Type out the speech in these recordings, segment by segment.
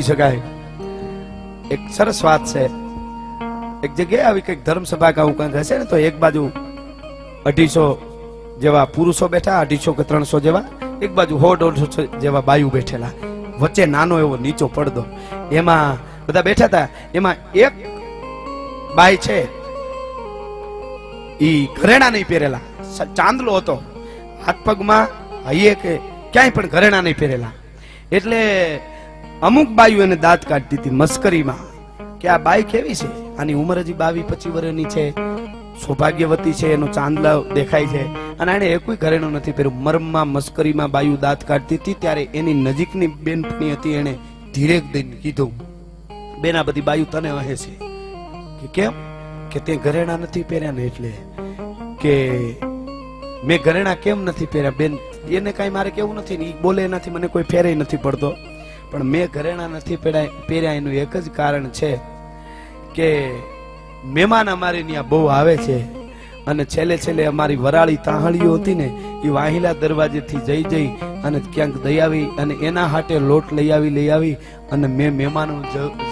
શકાય। એક સરસ વાત છે, એક જગ્યાએ આવી કઈક ધર્મસભા કે કંઈક હશે ને, તો એક બાજુ 250 જેવા પુરુષો બેઠા, 250 કે 300 જેવા, એક બાજુ 100-150 જેવા બાયુ બેઠેલા, વચ્ચે નાનો એવો નીચો પડદો, એમાં બધા બેઠા હતા। એમાં એક બાઈ છે, ઈ ઘરેણા નહીં પહેરેલા, ચાંદલો હતો, હાથ પગમાં હૈયે કે ક્યાંય પણ ઘરેણા નહીં પહેરેલા। એટલે અમુક બાયુ એને દાંત કાઢતી હતી મસ્કરીમાં કે આ બાઈ કેવી છે, આની ઉંમર હજી 22-25 વર્ષની છે, સૌભાગ્યવતી છે, એનો ચાંદલો દેખાય છે, અને એને એક કોઈ ઘરેણું નથી પહેર્યું। મરમમાં મસ્કરીમાં બાયુ દાંત કાઢતી હતી, ત્યારે એની નજીકની બેનપણી હતી, એને ધીરે દઈને કીધું, બેન આ બધી બાયુ તને કહે છે કે કેમ, કે તે ઘરેણા નથી પહેર્યા ને એટલે, કે મેં ઘરેણા કેમ નથી પહેર્યા બેન, એને કઈ મારે કેવું નથી, ને બોલે એનાથી મને કોઈ ફેરે નથી પડતો, પણ મેં ઘરેણા નથી પહેર્યા એનું એક જ કારણ છે કે મહેમાન અમારે ત્યાં બહુ આવે છે, અને છેલ્લે છેલ્લે અમારી વરાળી તાહળીઓ હતી ને, એ વાહિલા દરવાજેથી જઈ અને ક્યાંક દઈ આવી, અને એના હાટે લોટ લઈ આવી અને મેં મહેમાનો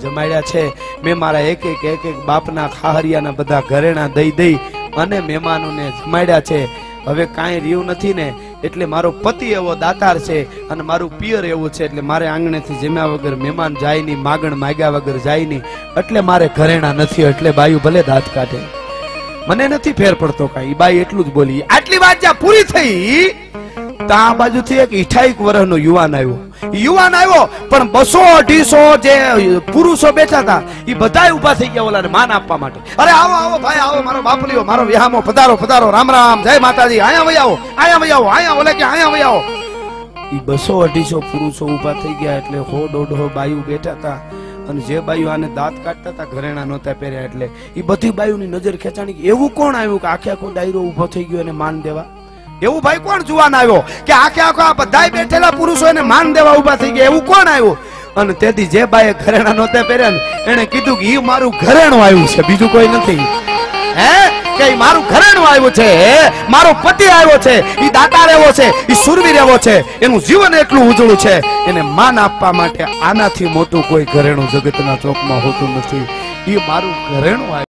જમાડ્યા છે। મેં મારા એક એક બાપના ખાહરિયાના બધા ઘરેણા દઈ અને મહેમાનોને જમાડ્યા છે। હવે કાંઈ રહ્યું નથી ને, એટલે મારો પતિ એવો દાતાર છે અને મારું પિયર એવું છે, એટલે મારે આંગણેથી જમ્યા વગર મહેમાન જાય નહીં, માગણ માગ્યા વગર જાય નહીં, એટલે મારે ઘરેણા નથી, એટલે બાયુ ભલે દાંત કાઢે, મને નથી ફેર પડતો કાંઈ। બાઈ એટલું જ બોલી। આટલી વાત જ્યાં પૂરી થઈ, ત્યાં બાજુથી એક 28 વર્ષનો યુવાન આવ્યો, પણ 200-250 જે પુરુષો બેઠા હતા એ બધા ઉભા થઈ ગયા ઓલાને માન આપવા માટે। અરે આવો આવો ભાઈ આવો, મારો બાપલીઓ, મારો વિહામો, પધારો, રામ રામ, જય માતાજી, અહીંયા વઈ આવો, અહીંયા ઓલે કે અહીંયા વઈ આવો। એ 200-250 પુરુષો ઉભા થઈ ગયા, એટલે 100-150 બાયુ બેઠા હતા, અને જે બાયુ આને દાંત કાઢતા હતા ઘરેણા નહોતા પહેર્યા, એટલે એ બધી બાયુની નજર ખેંચાણી, એવું કોણ આવ્યું કે આખો દાયરો ઉભો થઈ ગયો એને માન દેવા? એવું ભાઈ કોણ જુવાન આવ્યો કે આખો આ બધા બેઠેલા પુરુષો એને માન દેવા ઉભા થઈ ગયા? એવું કોણ આવ્યું? અને તેથી જે બાઈએ ઘરેણા નહોતા પહેર્યા ને, એને કીધું કે ઈ મારું ઘરેણું આવ્યું છે, બીજું કોઈ નથી, હે કે મારું ઘરેણું આવ્યું છે, મારો પતિ આવ્યો છે, ઈ દાતાર એવો છે, ઈ સુરવીર એવો છે, એનું જીવન એટલું ઉજળું છે, એને માન આપવા માટે આનાથી મોટું કોઈ ઘરેણું જગતના ચોકમાં હોતું નથી, ઈ મારું ઘરેણું આવ્યું।